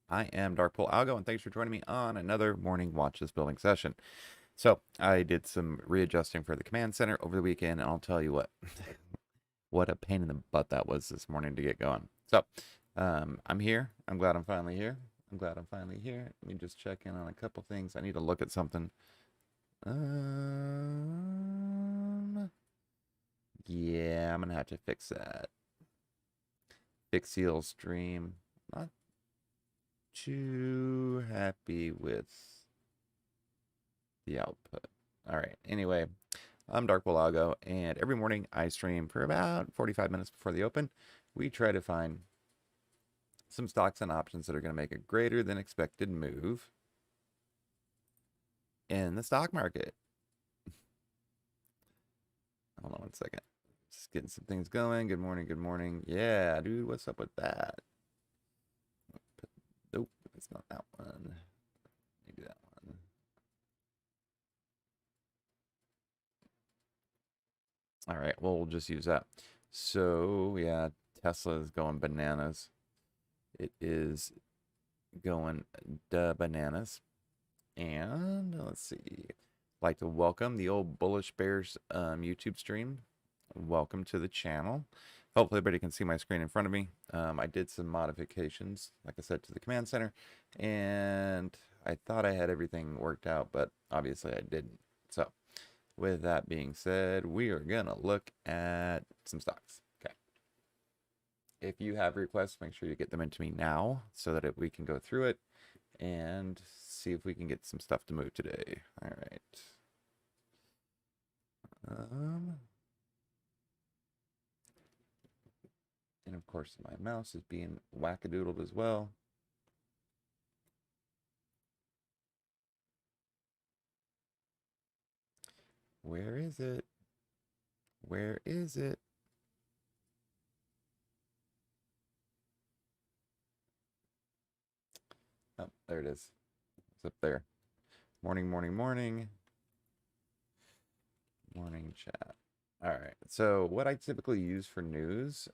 I am Darkpool Algo, and thanks for joining me on another Morning Watches building session. So, I did some readjusting for the command center over the weekend, and I'll tell you what, what a pain in the butt that was this morning to get going. So, I'm here. I'm glad I'm finally here. I'm glad I'm finally here. Let me just check in on a couple things. I need to look at something. Yeah, I'm gonna have to fix that. Fix seal stream. Not too happy with the output. All right. Anyway, I'm Dark Walago, and every morning I stream for about 45 minutes before the open. We try to find some stocks and options that are going to make a greater than expected move in the stock market. Hold on one second. Just getting some things going. Good morning. Good morning. Yeah, dude, what's up with that? Nope, it's not that one. Maybe that one. All right, well, we'll just use that. So, yeah, Tesla is going bananas. It is going bananas. And let's see. I'd like to welcome the old Bullish Bears YouTube stream. Welcome to the channel. Hopefully everybody can see my screen in front of me. I did some modifications, like I said, to the command center, and I thought I had everything worked out, but obviously I didn't. So with that being said, we are gonna look at some stocks. Okay. If you have requests, make sure you get them into me now so that we can go through it and see if we can get some stuff to move today. All right. Um, and of course, my mouse is being wackadoodled as well. Where is it? Where is it? Oh, there it is. It's up there. Morning, morning, morning. Morning chat. All right. So what I typically use for news,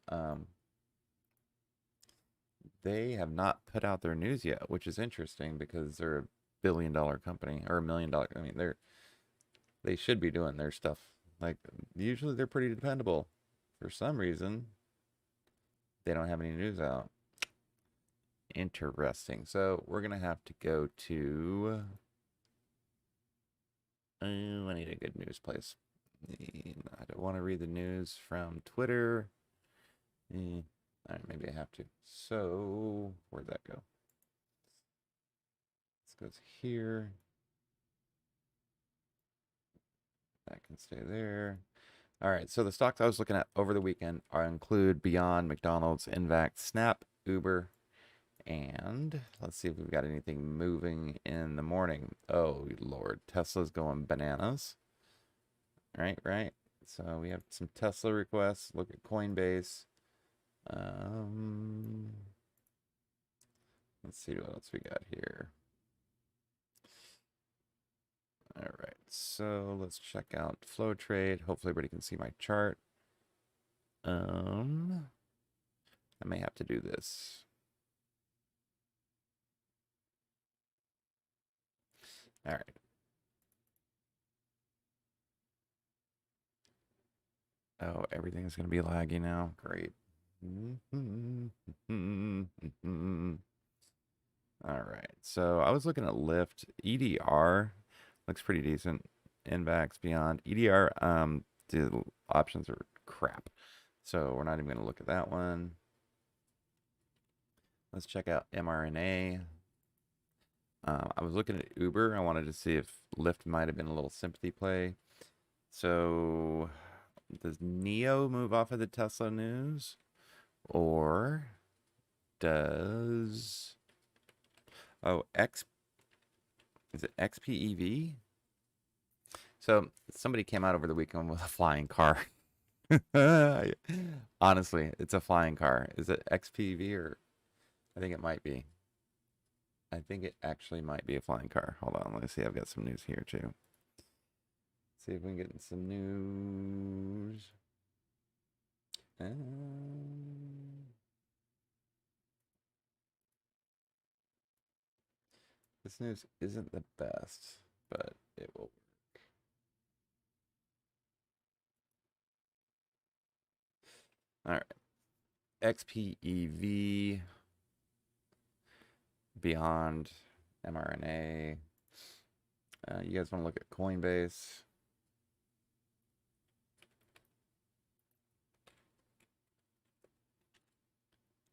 they have not put out their news yet, which is interesting because they're a billion-dollar company or $1 million. I mean, they should be doing their stuff. Like usually they're pretty dependable. For some reason, they don't have any news out. Interesting. So we're gonna have to go to. I need a good news place. I don't want to read the news from Twitter. All right, maybe I have to. So where'd that go? This goes here. That can stay there. All right, so the stocks I was looking at over the weekend include Beyond, McDonald's, Invac, Snap, Uber, and let's see if we've got anything moving in the morning. Oh, Lord, Tesla's going bananas. Right, right. So we have some Tesla requests. Look at Coinbase. Um, let's see what else we got here. All right, so let's check out flow trade. Hopefully everybody can see my chart. I may have to do this. All right. Oh, everything is going to be laggy now. Great. All right. So I was looking at Lyft. EDR looks pretty decent. Invax Beyond. EDR, the options are crap. So we're not even going to look at that one. Let's check out mRNA. I was looking at Uber. I wanted to see if Lyft might have been a little sympathy play. So does Neo move off of the Tesla news? Or does X is it XPEV? So somebody came out over the weekend with a flying car. Honestly, it's a flying car. Is it XPEV or I think it might be. I think it actually might be a flying car. Hold on, let me see. I've got some news here too. See if we can get some news. Um, This news isn't the best, but it will. All right. XPEV, Beyond, mRNA. You guys want to look at Coinbase?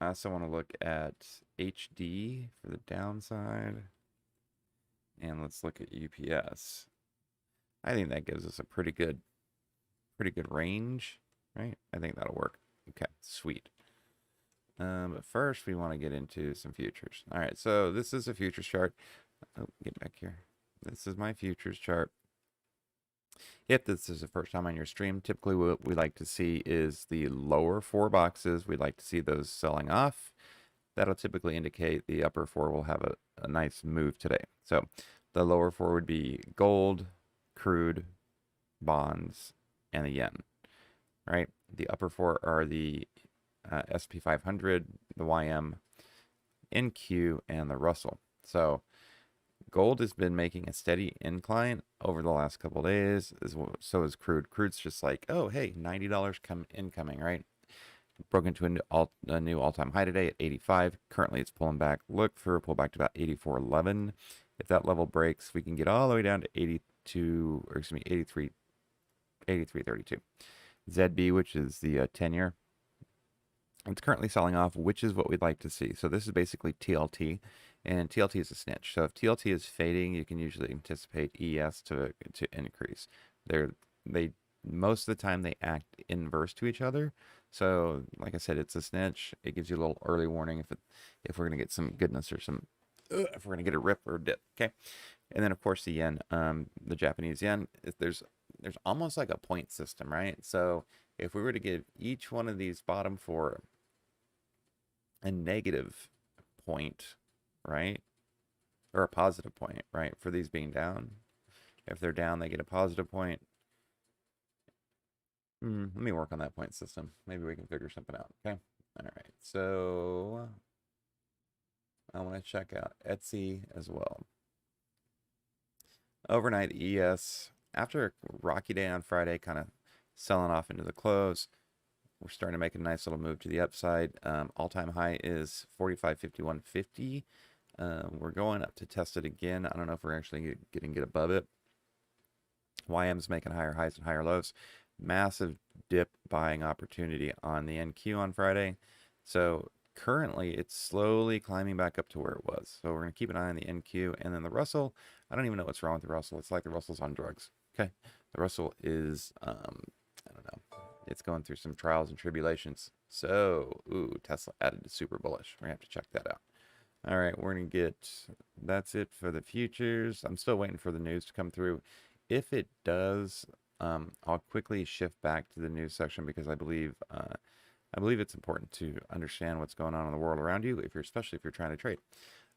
I also want to look at HD for the downside. And let's look at UPS. I think that gives us a pretty good range, right? I think that'll work. Okay, sweet. But first we want to get into some futures. All right, so this is a futures chart. Oh, get back here. This is my futures chart. If this is the first time on your stream, typically what we like to see is the lower four boxes. We'd like to see those selling off. That'll typically indicate the upper four will have a nice move today. So the lower four would be gold, crude, bonds, and the yen, right? The upper four are the SP 500, the YM, NQ, and the Russell. So gold has been making a steady incline over the last couple days. So is crude. Crude's just like, oh, hey, $90 incoming, right? Broke into a new all-time high today at 85. Currently, it's pulling back. Look for a pullback to about 84.11. If that level breaks, we can get all the way down to 82, or excuse me, 83.32. ZB, which is the 10-year, it's currently selling off, which is what we'd like to see. So this is basically TLT, and TLT is a snitch. So if TLT is fading, you can usually anticipate ES to increase. They most of the time they act inverse to each other. So like I said, it's a snitch. It gives you a little early warning if we're gonna get some goodness or some if we're gonna get a rip or a dip. Okay, and then of course the yen, the Japanese yen. There's almost like a point system, right? So if we were to give each one of these bottom four a negative point, right? Or a positive point, right? For these being down. If they're down, they get a positive point. Let me work on that point system. Maybe we can figure something out, okay? All right, so I want to check out Etsy as well. Overnight ES, after a rocky day on Friday, kind of selling off into the close. We're starting to make a nice little move to the upside. All-time high is 45.5150. We're going up to test it again. I don't know if we're actually getting it above it. YM's making higher highs and higher lows. Massive dip buying opportunity on the NQ on Friday. So currently it's slowly climbing back up to where it was. So we're going to keep an eye on the NQ. And then the Russell, I don't even know what's wrong with the Russell. It's like the Russell's on drugs. Okay. The Russell is, I don't know. It's going through some trials and tribulations. So, ooh, Tesla added to super bullish. We're going to have to check that out. All right, we're going to get, that's it for the futures. I'm still waiting for the news to come through. If it does, I'll quickly shift back to the news section because I believe it's important to understand what's going on in the world around you, especially if you're trying to trade.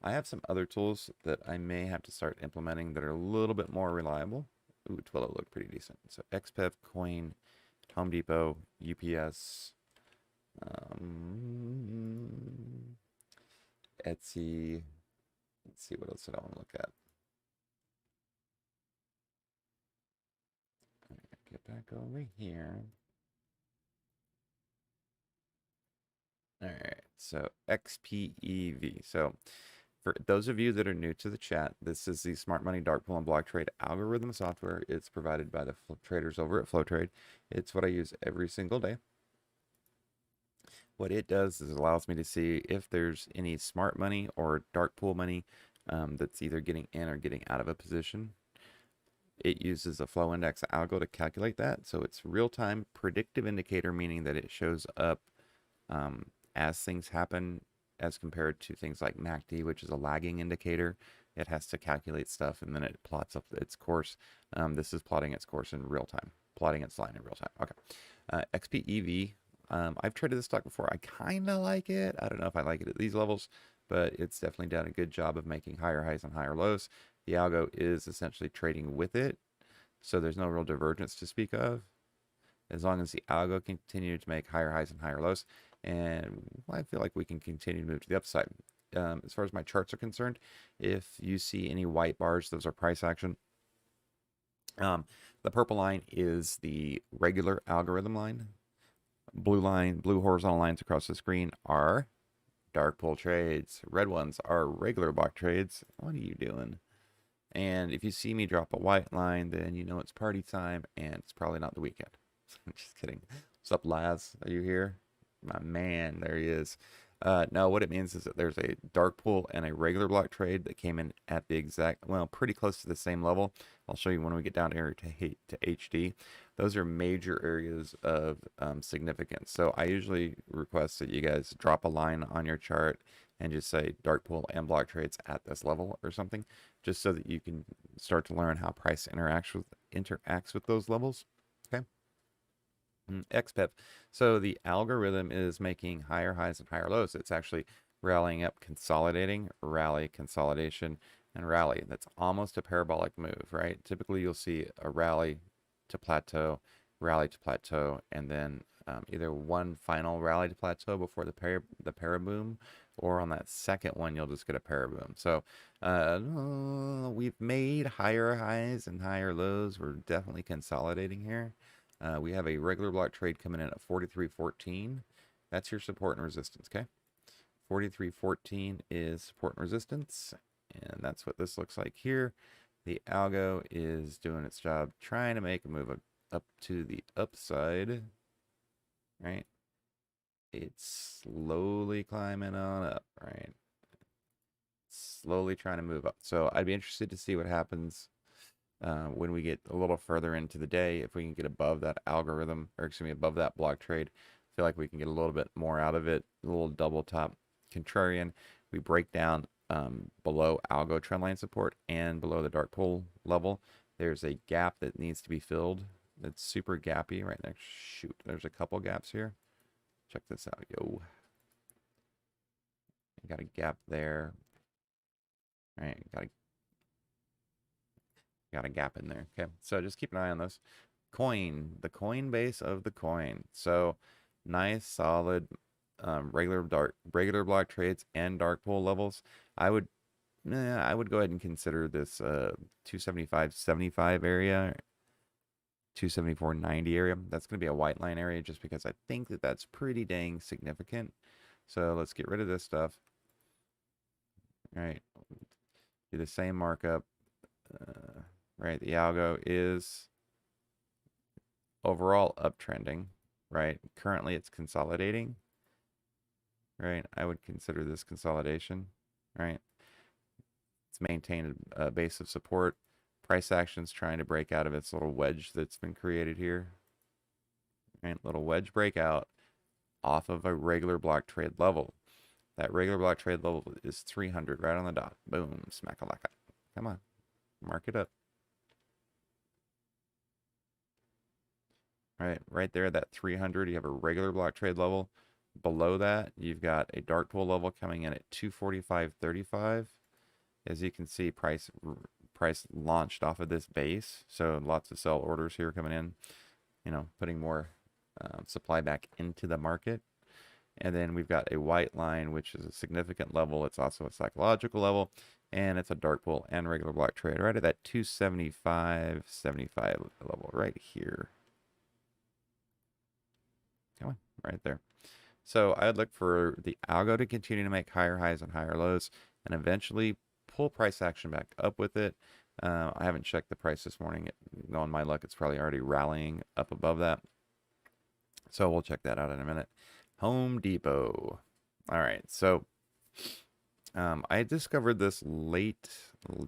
I have some other tools that I may have to start implementing that are a little bit more reliable. Ooh, Twilio looked pretty decent. So XPEV, Coin, Home Depot, UPS, Etsy. Let's see, what else did I want to look at? Get back over here. All right, so XPEV. So for those of you that are new to the chat, this is the Smart Money Dark Pool and Block Trade algorithm software. It's provided by the traders over at FlowTrade. It's what I use every single day. What it does is it allows me to see if there's any smart money or dark pool money that's either getting in or getting out of a position. It uses a flow index algo to calculate that. So it's real-time predictive indicator, meaning that it shows up as things happen as compared to things like MACD, which is a lagging indicator. It has to calculate stuff and then it plots up its course. This is plotting its course in real time, plotting its line in real time. Okay. XPEV. I've traded this stock before. I kind of like it. I don't know if I like it at these levels, but it's definitely done a good job of making higher highs and higher lows. The algo is essentially trading with it, so there's no real divergence to speak of. As long as the algo continues to make higher highs and higher lows, and I feel like we can continue to move to the upside. as far as my charts are concerned, if you see any white bars, those are price action. The purple line is the regular algorithm line. Blue horizontal lines across the screen are dark pool trades. Red ones are regular block trades. What are you doing? And if you see me drop a white line, then you know it's party time, and it's probably not the weekend. I'm just kidding. What's up, Laz? Are you here? My man, there he is. No, what it means is that there's a dark pool and a regular block trade that came in at the exact, well, pretty close to the same level. I'll show you when we get down here to HD. Those are major areas of significance. So I usually request that you guys drop a line on your chart and just say dark pool and block trades at this level or something, just so that you can start to learn how price interacts with those levels. Okay. XPEP. So the algorithm is making higher highs and higher lows. It's actually rallying up, consolidating, rally, consolidation, and rally. That's almost a parabolic move, right? Typically, you'll see a rally to plateau, and then either one final rally to plateau before the paraboom, or on that second one, you'll just get a paraboom. So we've made higher highs and higher lows. We're definitely consolidating here. We have a regular block trade coming in at 43.14. That's your support and resistance, okay? 43.14 is support and resistance, and that's what this looks like here. The algo is doing its job, trying to make a move up to the upside, right? It's slowly climbing on up, right? Slowly trying to move up. So I'd be interested to see what happens when we get a little further into the day. If we can get above that algorithm, or excuse me, above that block trade, I feel like we can get a little bit more out of it. A little double top contrarian. We break down below algo trendline support and below the dark pool level. There's a gap that needs to be filled. That's super gappy right there. Shoot, there's a couple gaps here. Check this out, yo. Got a gap there. All right, got a gap in there. Okay, so just keep an eye on this. Coin, the coin base of the coin. So nice, solid, regular block trades and dark pool levels. I would go ahead and consider this 275.75 area, 274.90 area. That's going to be a white line area, just because I think that that's pretty dang significant. So let's get rid of this stuff. All right, do the same markup. Right, the algo is overall uptrending, right? Currently it's consolidating, right? I would consider this consolidation, right? It's maintained a base of support. Price action's trying to break out of its little wedge that's been created here, right? Little wedge breakout off of a regular block trade level. That regular block trade level is 300, right on the dot. Boom, smack-a-lacka. Come on, mark it up. Right there, that 300, you have a regular block trade level. Below that, you've got a dark pool level coming in at 245.35. As you can see, price launched off of this base, so lots of sell orders here coming in, putting more supply back into the market. And then we've got a white line, which is a significant level. It's also a psychological level, and it's a dark pool and regular block trade right at that 275.75 level right here. Come on, right there. So I'd look for the algo to continue to make higher highs and higher lows, and eventually pull price action back up with it. I haven't checked the price this morning. Knowing my luck, it's probably already rallying up above that. So we'll check that out in a minute. Home Depot. All right, so I discovered this late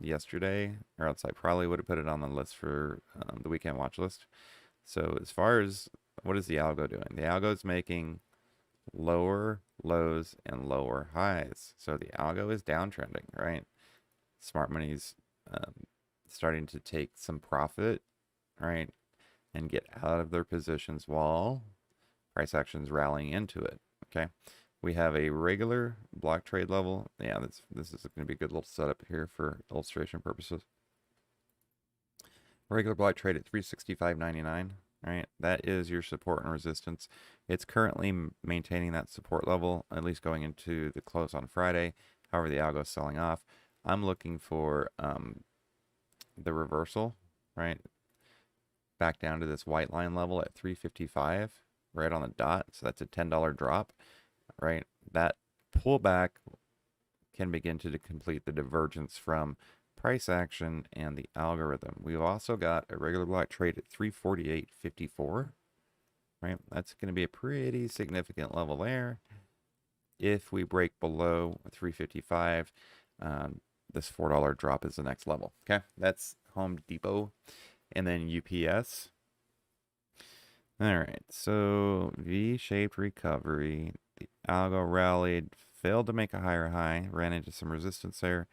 yesterday, or else I probably would have put it on the list for the weekend watch list. So as far as what is the algo doing? The algo is making lower lows and lower highs. So the algo is downtrending, right? Smart money's starting to take some profit, right? And get out of their positions while price action's rallying into it, okay? We have a regular block trade level. Yeah, this is going to be a good little setup here for illustration purposes. Regular block trade at 365.99. Right, that is your support and resistance. It's currently maintaining that support level, at least going into the close on Friday. However, the algo is selling off. I'm looking for the reversal, right? Back down to this white line level at 355, right on the dot. So that's a $10 drop, right? That pullback can begin to complete the divergence from price action and the algorithm. We've also got a regular block trade at 348.54, right? That's going to be a pretty significant level there. If we break below 355, this $4 drop is the next level. Okay, that's Home Depot. And then UPS. All right, so V-shaped recovery. The algo rallied, failed to make a higher high, ran into some resistance there.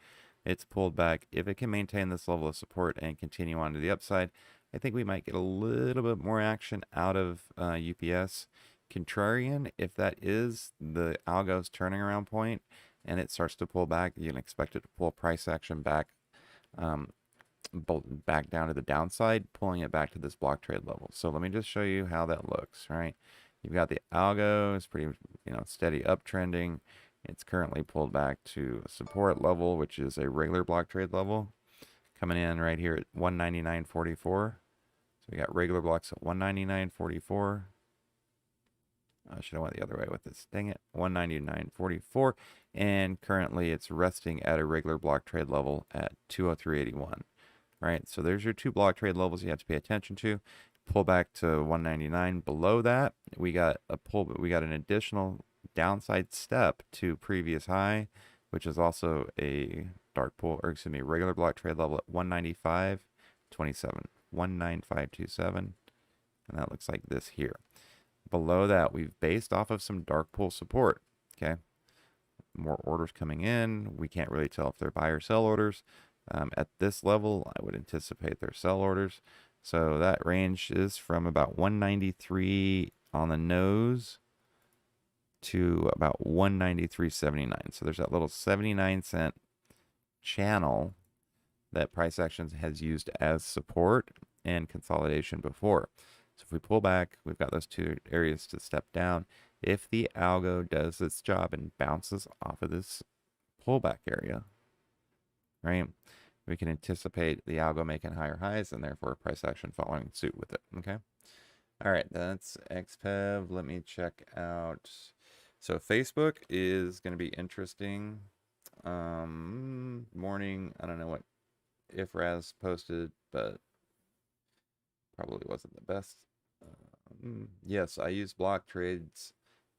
It's pulled back. If it can maintain this level of support and continue on to the upside, I think we might get a little bit more action out of UPS. Contrarian, if that is the algo's turning around point and it starts to pull back, you can expect it to pull price action back, back down to the downside, pulling it back to this block trade level. So let me just show you how that looks, right? You've got the algo, it's pretty, steady uptrending. It's currently pulled back to a support level, which is a regular block trade level, coming in right here at 199.44. So we got regular blocks at 199.44. I should have went the other way with this. Dang it. 199.44. And currently it's resting at a regular block trade level at 203.81. Right? So there's your two block trade levels you have to pay attention to. Pull back to 199. Below that, we got an additional downside step to previous high, which is also a regular block trade level at 195.27. 195.27. And that looks like this here. Below that, we've based off of some dark pool support. Okay. More orders coming in. We can't really tell if they're buy or sell orders. At this level, I would anticipate they're sell orders. So that range is from about 193 on the nose to about 193.79. So there's that little 79-cent channel that price actions has used as support and consolidation before. So if we pull back, we've got those two areas to step down. If the algo does its job and bounces off of this pullback area, right, we can anticipate the algo making higher highs and therefore price action following suit with it. Okay. All right, that's XPEV. Let me check out. So Facebook is going to be interesting. Morning, I don't know what IFRAS posted, but probably wasn't the best. Yes, I use block trades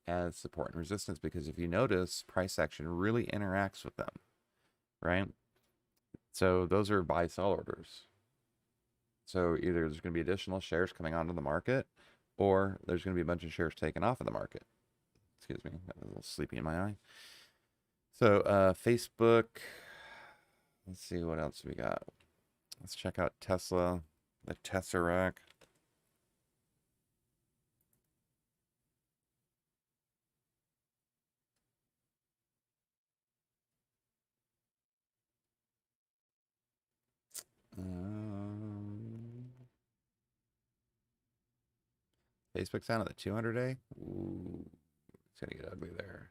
as support and resistance because if you notice, price action really interacts with them, right? So those are buy sell orders. So either there's going to be additional shares coming onto the market or there's going to be a bunch of shares taken off of the market. Excuse me, got a little sleepy in my eye. So Facebook, let's see what else we got. Let's check out Tesla, the Tesseract. Facebook's down at the 200-day. Ooh, it's gonna get ugly there.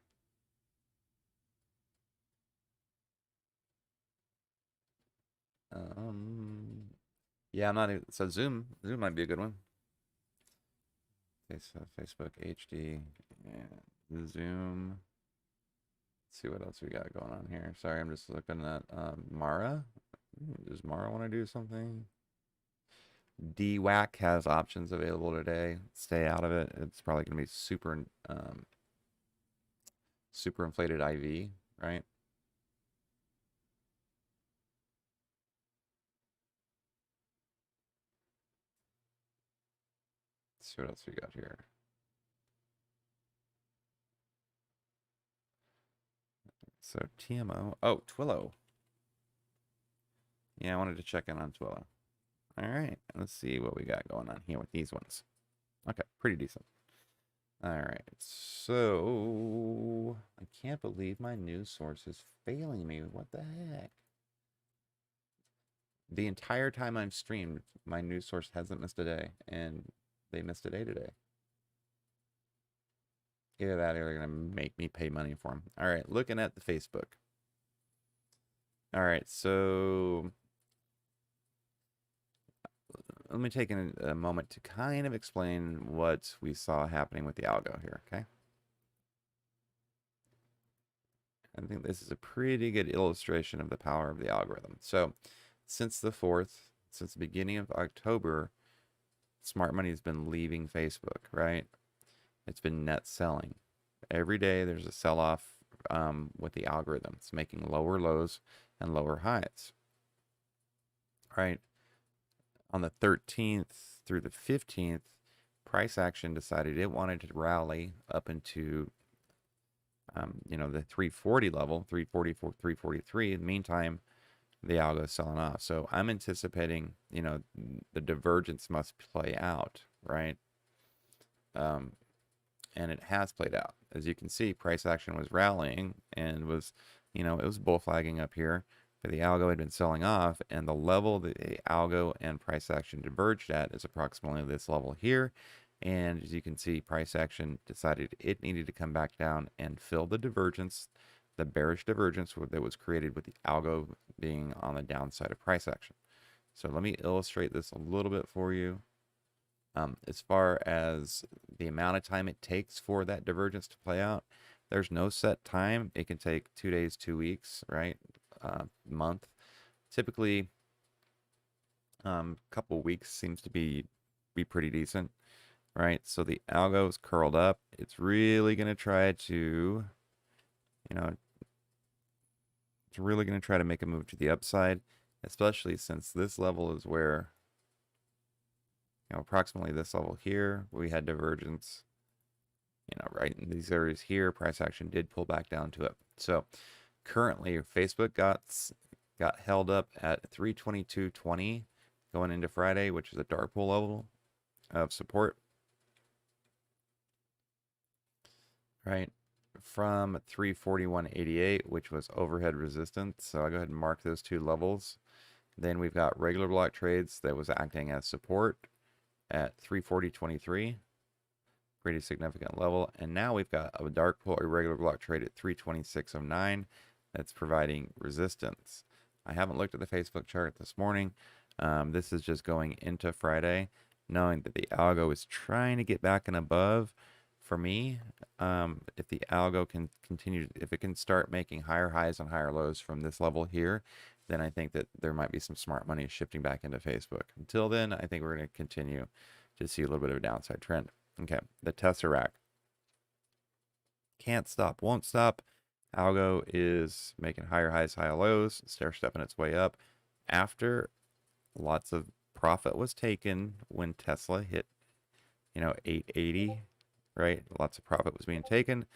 Yeah, I'm not even, so Zoom might be a good one. Okay, so Facebook HD and Zoom. Let's see what else we got going on here. Sorry, I'm just looking at Mara. Does Mara want to do something? DWAC has options available today. Stay out of it. It's probably going to be super inflated IV, right? Let's see what else we got here. So TMO. Oh, Twillo. Yeah, I wanted to check in on Twillo. All right, let's see what we got going on here with these ones. Okay, pretty decent. All right, so I can't believe my news source is failing me. What the heck? The entire time I've streamed, my news source hasn't missed a day, and they missed a day today. Either that or they're going to make me pay money for them. All right, looking at the Facebook. All right, so let me take a moment to kind of explain what we saw happening with the algo here, okay? I think this is a pretty good illustration of the power of the algorithm. So, since the 4th, since the beginning of October, smart money has been leaving Facebook, right? It's been net selling. Every day there's a sell off with the algorithm. It's making lower lows and lower highs, right? On the 13th through the 15th, price action decided it wanted to rally up into the 340 level, 344, 343. In the meantime, the algo is selling off. So I'm anticipating, the divergence must play out, right? Um, and it has played out. As you can see, price action was rallying and was, it was bull flagging up here, but the algo had been selling off, and the level that the algo and price action diverged at is approximately this level here. And as you can see, price action decided it needed to come back down and fill the divergence, the bearish divergence that was created with the algo being on the downside of price action. So let me illustrate this a little bit for you. As far as the amount of time it takes for that divergence to play out, there's no set time. It can take 2 days, 2 weeks, right? Month. Typically, a couple weeks seems to be pretty decent, right? So the algo is curled up. It's really going to try to, you know, it's really going to try to make a move to the upside, especially since this level is where, approximately this level here, we had divergence, right in these areas here. Price action did pull back down to it. So currently, Facebook got held up at 322.20 going into Friday, which is a dark pool level of support, right? From 341.88, which was overhead resistance. So I go ahead and mark those two levels. Then we've got regular block trades that was acting as support at 340.23, pretty significant level. And now we've got a dark pool irregular block trade at 326.09 that's providing resistance. I haven't looked at the Facebook chart this morning. This is just going into Friday, knowing that the algo is trying to get back and above. For me, if the algo can continue, if it can start making higher highs and higher lows from this level here, then I think that there might be some smart money shifting back into Facebook. Until then, I think we're going to continue to see a little bit of a downside trend. Okay, the Tesseract. Can't stop, won't stop. Algo is making higher highs, higher lows, stair stepping its way up. After lots of profit was taken when Tesla hit, 880, right? Lots of profit was being taken.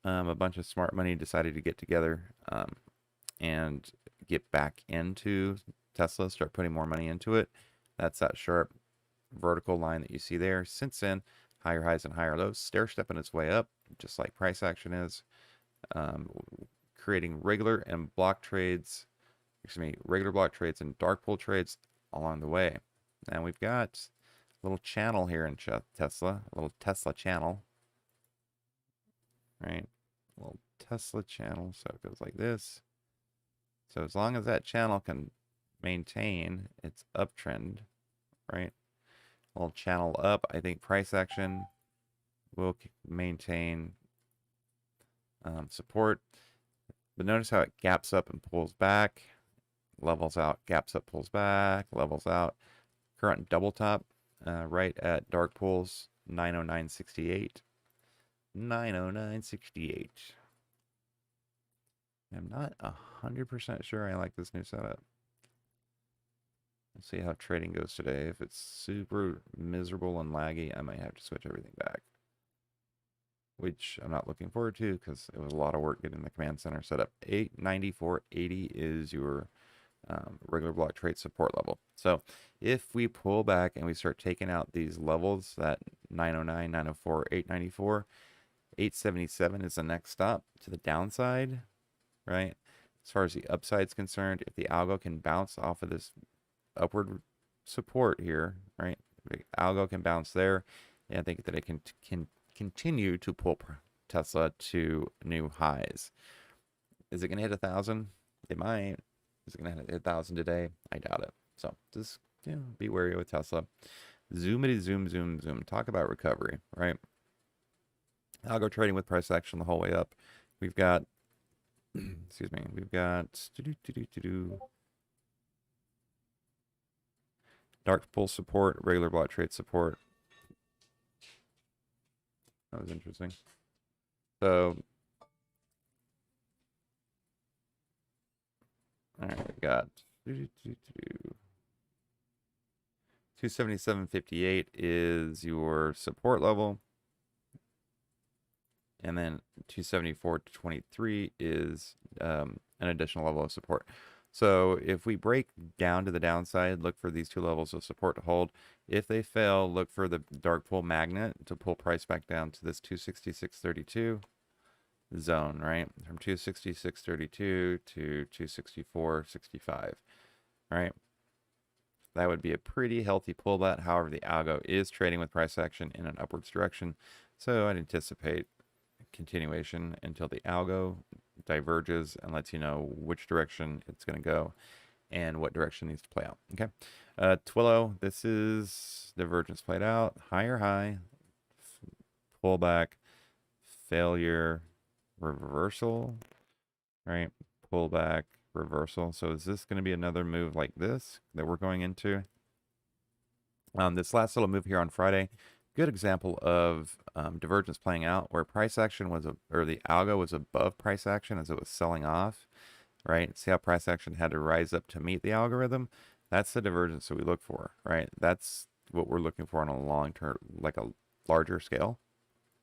A bunch of smart money decided to get together and get back into Tesla, start putting more money into it. That's that sharp vertical line that you see there. Since then, higher highs and higher lows, stair stepping its way up, just like price action is, creating regular and block trades, regular block trades and dark pool trades along the way. And we've got a little channel here in Tesla, a little Tesla channel, right? A little Tesla channel, so it goes like this. So as long as that channel can maintain its uptrend, right? A little channel up, I think price action will maintain support. But notice how it gaps up and pulls back, levels out, gaps up, pulls back, levels out. Current double top right at dark pools, 909.68. 909.68. I'm not 100% sure I like this new setup. Let's see how trading goes today. If it's super miserable and laggy, I might have to switch everything back, which I'm not looking forward to because it was a lot of work getting the command center set up. 894.80 is your regular block trade support level. So if we pull back and we start taking out these levels, that 909, 904, 894, 877 is the next stop to the downside, right? As far as the upside is concerned, if the algo can bounce off of this upward support here, right? The algo can bounce there, and I think that it can continue to pull Tesla to new highs. Is it going to hit 1,000? They might. Is it going to hit 1,000 today? I doubt it. So just be wary with Tesla. Zoomity zoom, zoom, zoom. Talk about recovery, right? Algo trading with price action the whole way up. We've got, excuse me, we've got dark pool support, regular block trade support. That was interesting. So, all right, we got 277.58 is your support level. And then 274.23 is an additional level of support. So if we break down to the downside, look for these two levels of support to hold. If they fail, look for the dark pool magnet to pull price back down to this 266.32 zone, right? From 266.32 to 264.65, right? That would be a pretty healthy pullback. However, the algo is trading with price action in an upwards direction. So I'd anticipate continuation until the algo diverges and lets you know which direction it's going to go and what direction needs to play out. Okay. Twillo, this is divergence played out. Higher high, pullback, failure, reversal, right? Pullback, reversal. So is this going to be another move like this that we're going into? This last little move here on Friday, good example of divergence playing out where price action was, or the algo was above price action as it was selling off, right? See how price action had to rise up to meet the algorithm? That's the divergence that we look for, right? That's what we're looking for on a long term, like a larger scale.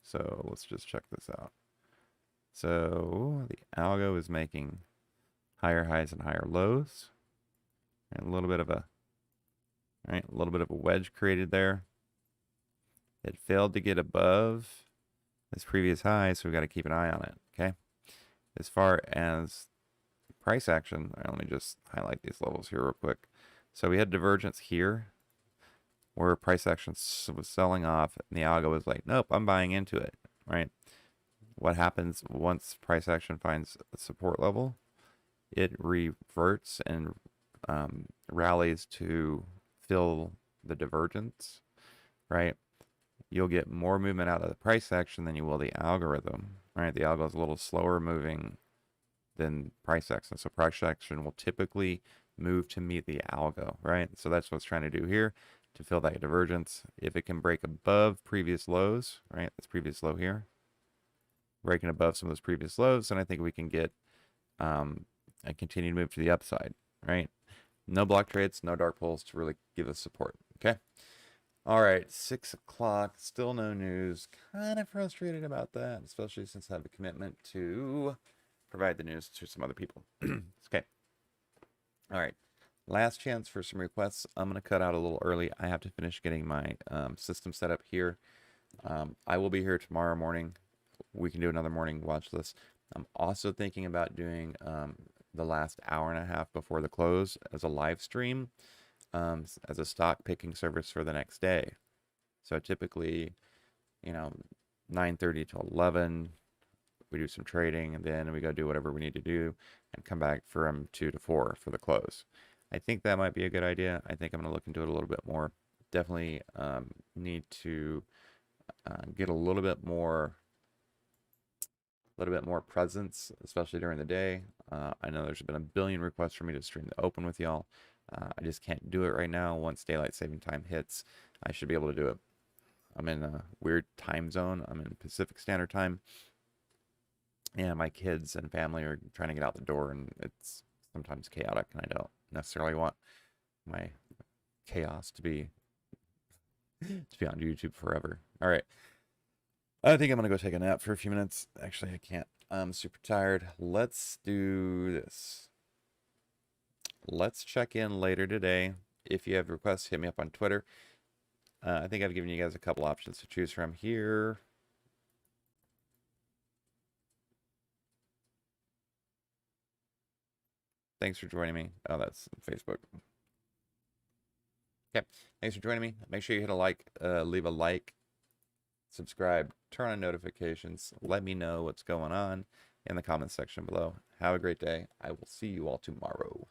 So let's just check this out. So the algo is making higher highs and higher lows, and a little bit of a, right, a little bit of a wedge created there. It failed to get above this previous high, so we got to keep an eye on it, okay? As far as price action, let me just highlight these levels here real quick. So we had divergence here where price action was selling off and the algo was like, nope, I'm buying into it, right? What happens once price action finds a support level? It reverts and rallies to fill the divergence, right? You'll get more movement out of the price action than you will the algorithm, right? The algo is a little slower moving than price action. So price action will typically move to meet the algo, right? So that's what it's trying to do here to fill that divergence. If it can break above previous lows, right? This previous low here, breaking above some of those previous lows, then I think we can get a continued move to the upside, right? No block trades, no dark pulls to really give us support, okay? All right, 6 o'clock, still no news. Kind of frustrated about that, especially since I have a commitment to provide the news to some other people. Okay. All right, last chance for some requests. I'm going to cut out a little early. I have to finish getting my system set up here. I will be here tomorrow morning. We can do another morning watch list. I'm also thinking about doing the last hour and a half before the close as a live stream. As a stock picking service for the next day. So typically, 9:30 to 11, we do some trading, and then we go do whatever we need to do and come back from 2 to 4 for the close. I think that might be a good idea. I think I'm going to look into it a little bit more. Definitely need to get a little bit more presence, especially during the day. I know there's been a billion requests for me to stream the open with y'all. I just can't do it right now. Once daylight saving time hits, I should be able to do it. I'm in a weird time zone. I'm in Pacific Standard Time. And my kids and family are trying to get out the door, and it's sometimes chaotic, and I don't necessarily want my chaos to be on YouTube forever. All right. I think I'm going to go take a nap for a few minutes. Actually, I can't. I'm super tired. Let's do this. Let's check in later today. If you have requests, hit me up on Twitter. I think I've given you guys a couple options to choose from here. Thanks for joining me. Oh, that's Facebook. Okay. Thanks for joining me. Make sure you hit a like, leave a like, subscribe, turn on notifications. Let me know what's going on. in the comments section below. Have a great day. I will see you all tomorrow.